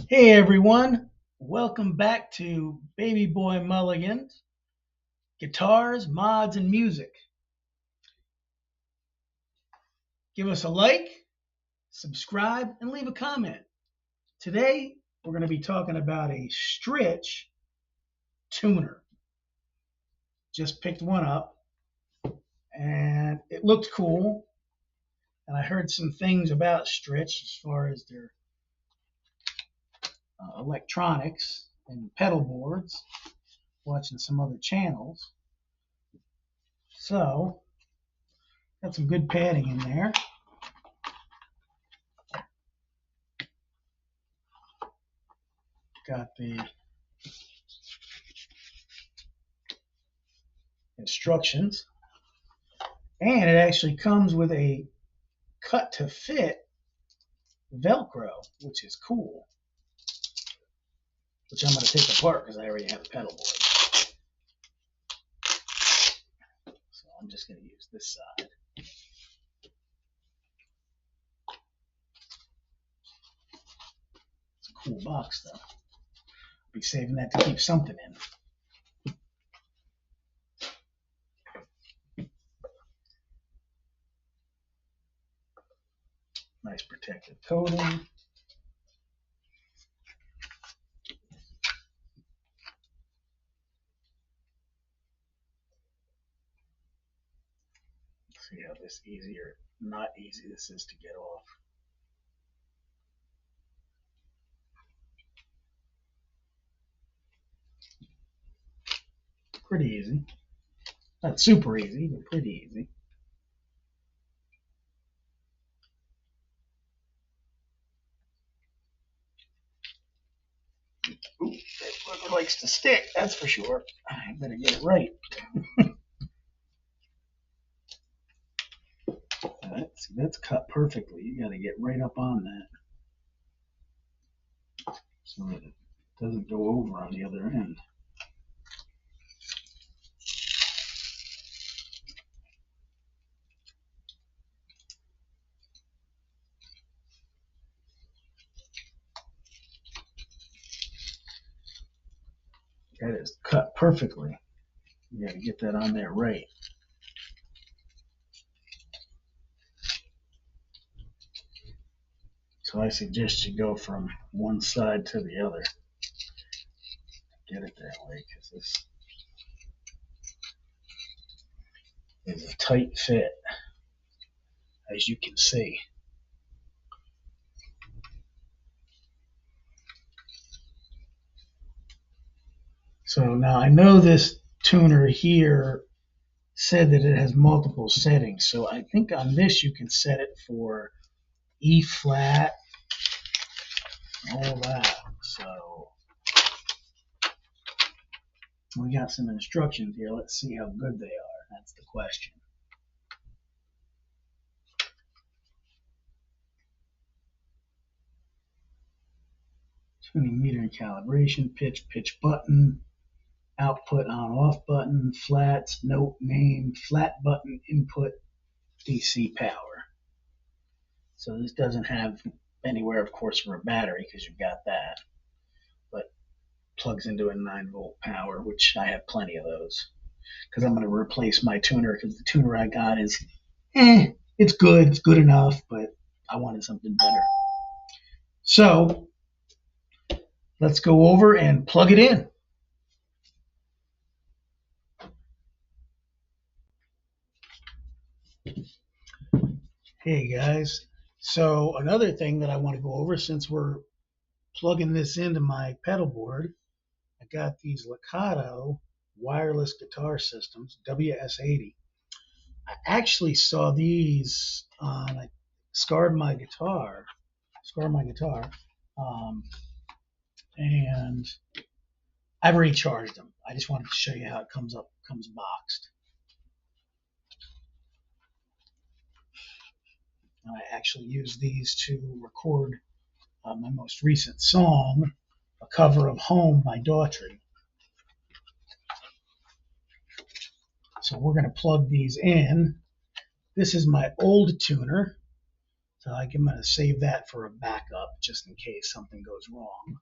Hey everyone, welcome back to Baby Boy Mulligan's Guitars, Mods, and Music. Give us a like, subscribe, and leave a comment. Today we're going to be talking about a Strich tuner. Just picked one up and it looked cool. And I heard some things about Strich as far as their electronics and pedal boards, watching some other channels. So, got some good padding in there. Got the instructions, and it actually comes with a cut to fit Velcro, which is cool, which I'm going to take apart because I already have a pedal board. So I'm just going to use this side. It's a cool box though. I'll be saving that to keep something in. Nice protective coating. See how this not easy this is to get off. Pretty easy. Not super easy, but pretty easy. Ooh, that fucker likes to stick, that's for sure. I better get it right. See, that's cut perfectly. You got to get right up on that so that it doesn't go over on the other end. That is cut perfectly. You got to get that on there right. So I suggest you go from one side to the other. Get it that way, because this is a tight fit, as you can see. So now I know this tuner here said that it has multiple settings. So I think on this you can set it for E flat, all that. So we got some instructions here. Let's see how good they are. That's the question. Tuning meter and calibration, pitch button, output on off button, flats, note name, flat button, input, DC power. So this doesn't have anywhere, of course, for a battery because you've got that, but plugs into a 9-volt power, which I have plenty of those because I'm going to replace my tuner because the tuner I got is, it's good enough, but I wanted something better. So let's go over and plug it in. Hey guys, so another thing that I want to go over since we're plugging this into my pedal board, I got these Lekato Wireless Guitar Systems, WS80. I actually saw these on, I scarred my guitar, and I've recharged them. I just wanted to show you how it comes boxed. I actually used these to record my most recent song, a cover of Home by Daughtry. So we're going to plug these in. This is my old tuner. So I'm going to save that for a backup just in case something goes wrong.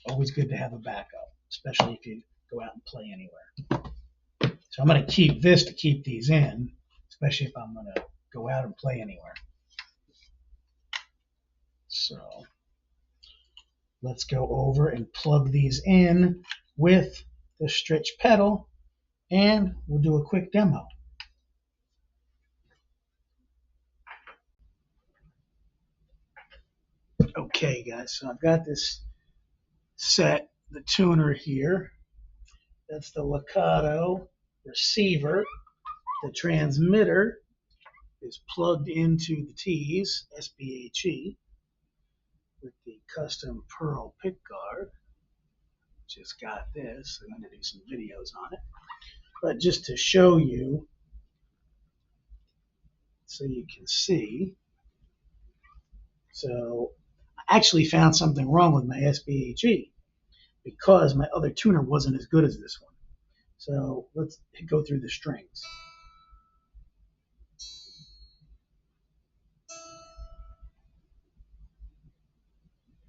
Always good to have a backup, especially if you go out and play anywhere. So I'm going to keep this to keep these in, especially if I'm going to go out and play anywhere. So let's go over and plug these in with the Strich pedal, and we'll do a quick demo. Okay guys, so I've got this set, the tuner here. That's the Lekato receiver. The transmitter is plugged into the T's, SBHE, with the custom pearl pickguard. Just got this. I'm going to do some videos on it. But just to show you, so you can see. So I actually found something wrong with my SBHE because my other tuner wasn't as good as this one. So let's go through the strings.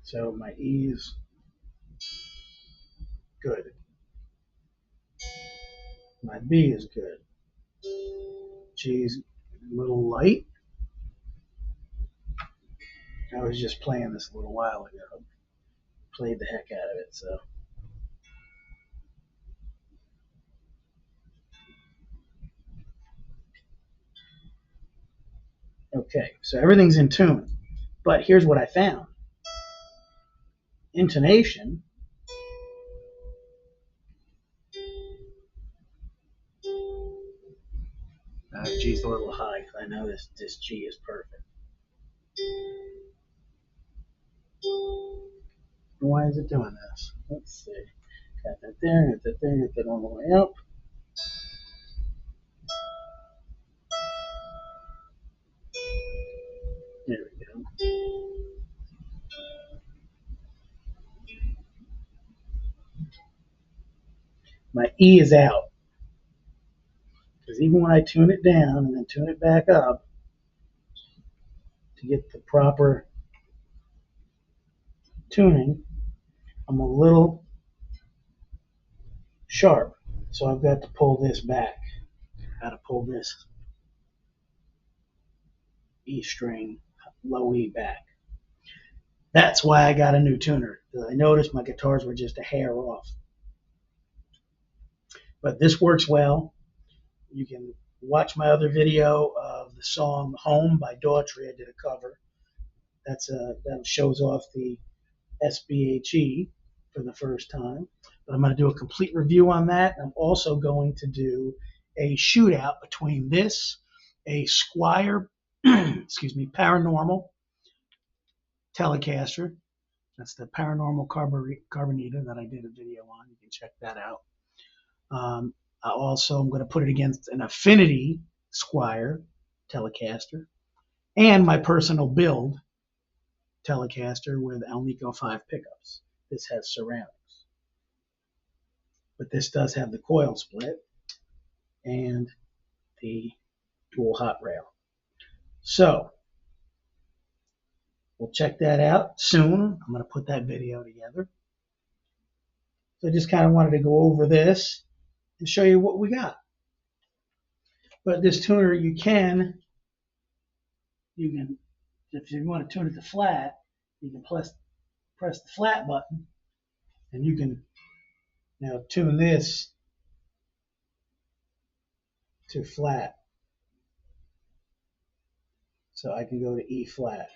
So my E is good. My B is good. G is a little light. I was just playing this a little while ago. Played the heck out of it, so. Okay, so everything's in tune. But here's what I found. Intonation. G's a little high because I know this G is perfect. Why is it doing this? Let's see. Got that there, got that there, got that all the way up. There we go. My E is out. Because even when I tune it down and then tune it back up to get the proper tuning, I'm a little sharp. So I've got to pull this back. How to pull this E string, low E back. That's why I got a new tuner. I noticed my guitars were just a hair off. But this works well. You can watch my other video of the song Home by Daughtry. I did a cover. That shows off the SBHE for the first time. But I'm going to do a complete review on that. I'm also going to do a shootout between this, a Squier, Paranormal Telecaster. That's the Paranormal Carbonita that I did a video on. You can check that out. I'm going to put it against an Affinity Squier Telecaster and my personal build Telecaster with Alnico 5 pickups. This has ceramics. But this does have the coil split and the dual hot rail. So we'll check that out soon. I'm going to put that video together. So I just kind of wanted to go over this and show you what we got. But this tuner, you can, if you want to tune it to flat, you can press the flat button, and you can now tune this to flat. So I can go to E flat.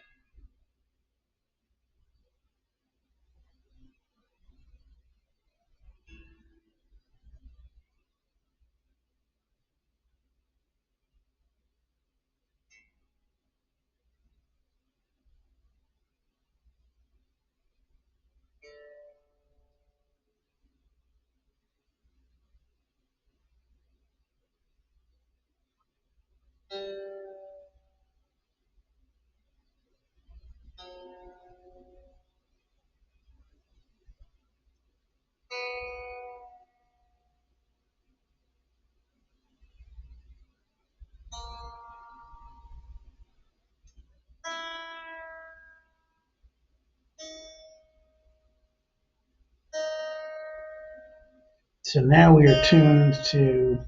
So now we are tuned to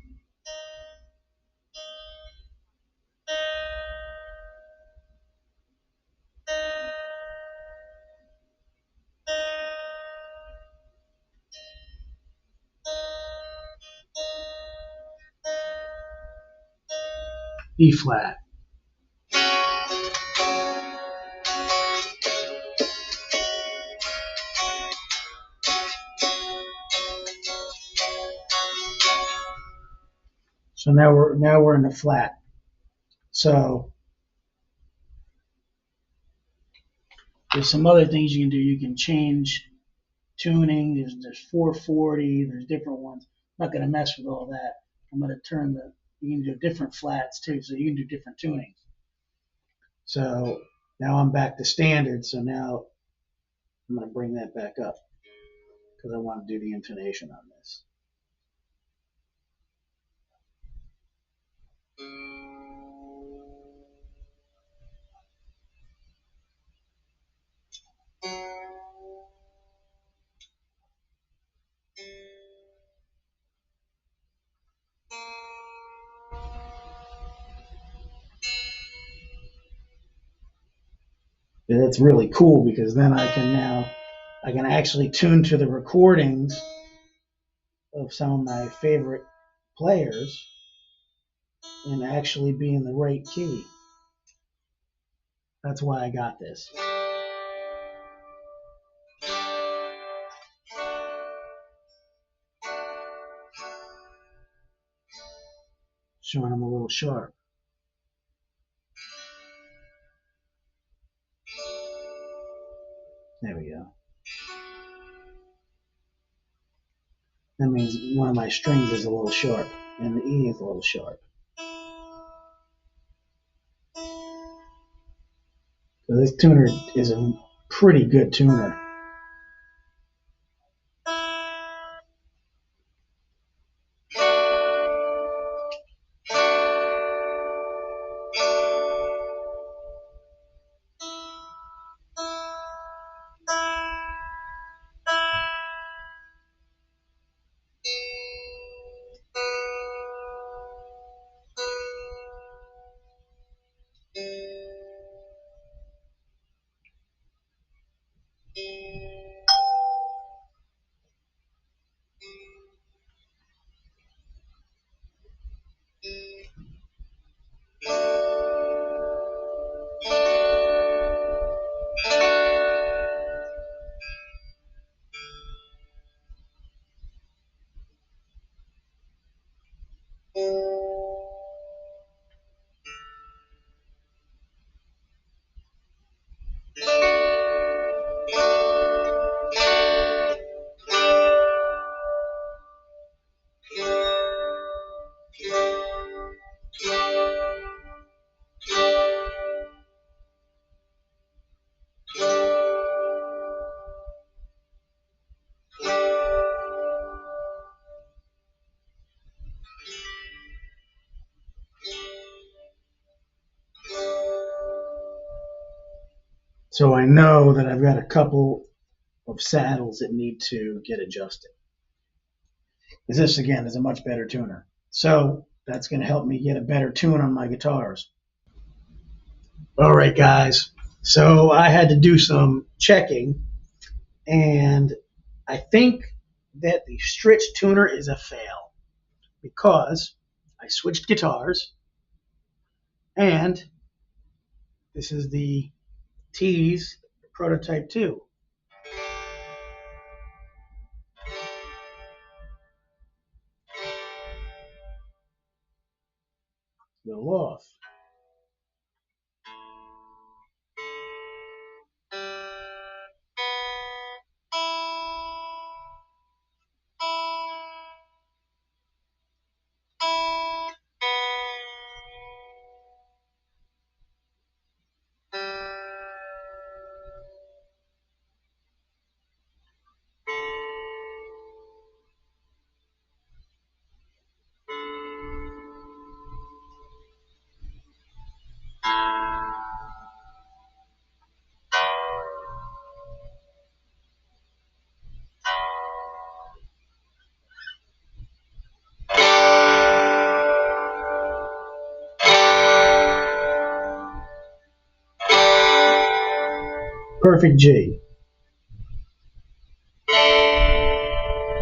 E flat. So now we're in the flat. So there's some other things you can do. You can change tuning. There's 440. There's different ones. I'm not gonna mess with all that. I'm gonna turn the. You can do different flats too, so you can do different tunings. So now I'm back to standard. So now I'm gonna bring that back up because I want to do the intonation on this. And it's really cool because then I can actually tune to the recordings of some of my favorite players and actually be in the right key. That's why I got this. Showing them a little sharp. There we go. That means one of my strings is a little sharp and the E is a little sharp. So this tuner is a pretty good tuner. So I know that I've got a couple of saddles that need to get adjusted. Because this again is a much better tuner. So that's going to help me get a better tune on my guitars. All right, guys. So I had to do some checking, and I think that the Strich tuner is a fail because I switched guitars, and this is the T's Prototype 2. A little off. perfect G,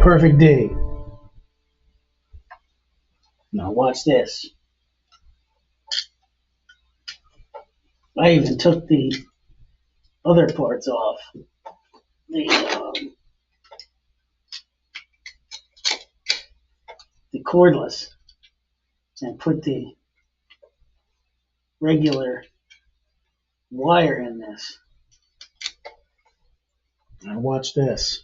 perfect D. Now watch this. I even took the other parts off. The cordless, and put the regular wire in this. Now watch this.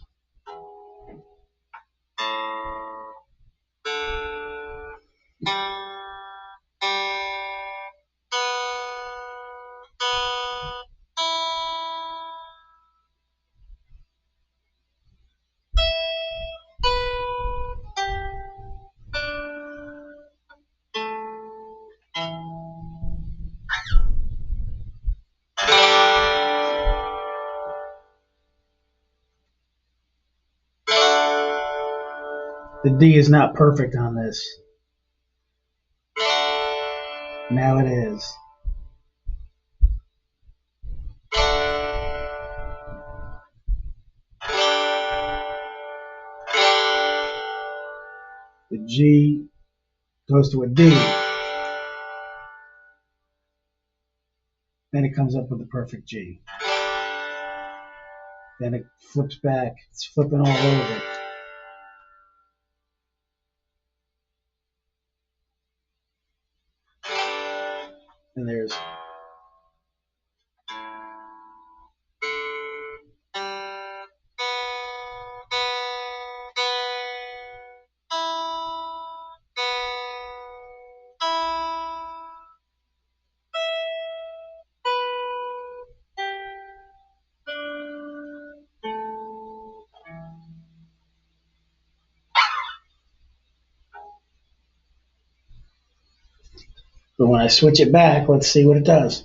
The D is not perfect on this. Now it is. The G goes to a D. Then it comes up with the perfect G. Then it flips back. It's flipping all over. And there's but when I switch it back, let's see what it does.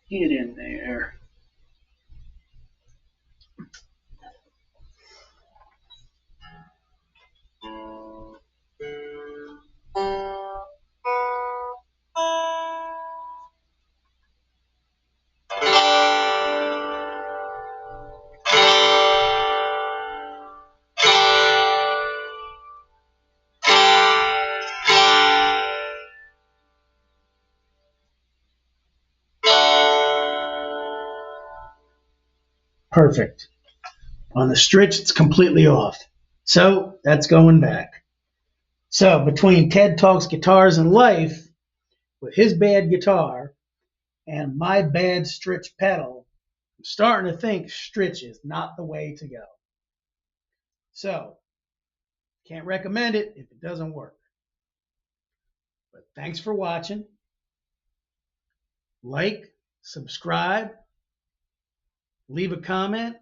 Get in there. Perfect. On the Strich, it's completely off. So that's going back. So between Ted Talks Guitars and Life, with his bad guitar and my bad Strich pedal, I'm starting to think Strich is not the way to go. So can't recommend it if it doesn't work. But thanks for watching. Like, subscribe, leave a comment,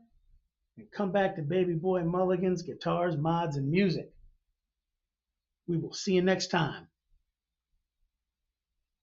and come back to Baby Boy Mulligan's Guitars, Mods, and Music. We will see you next time.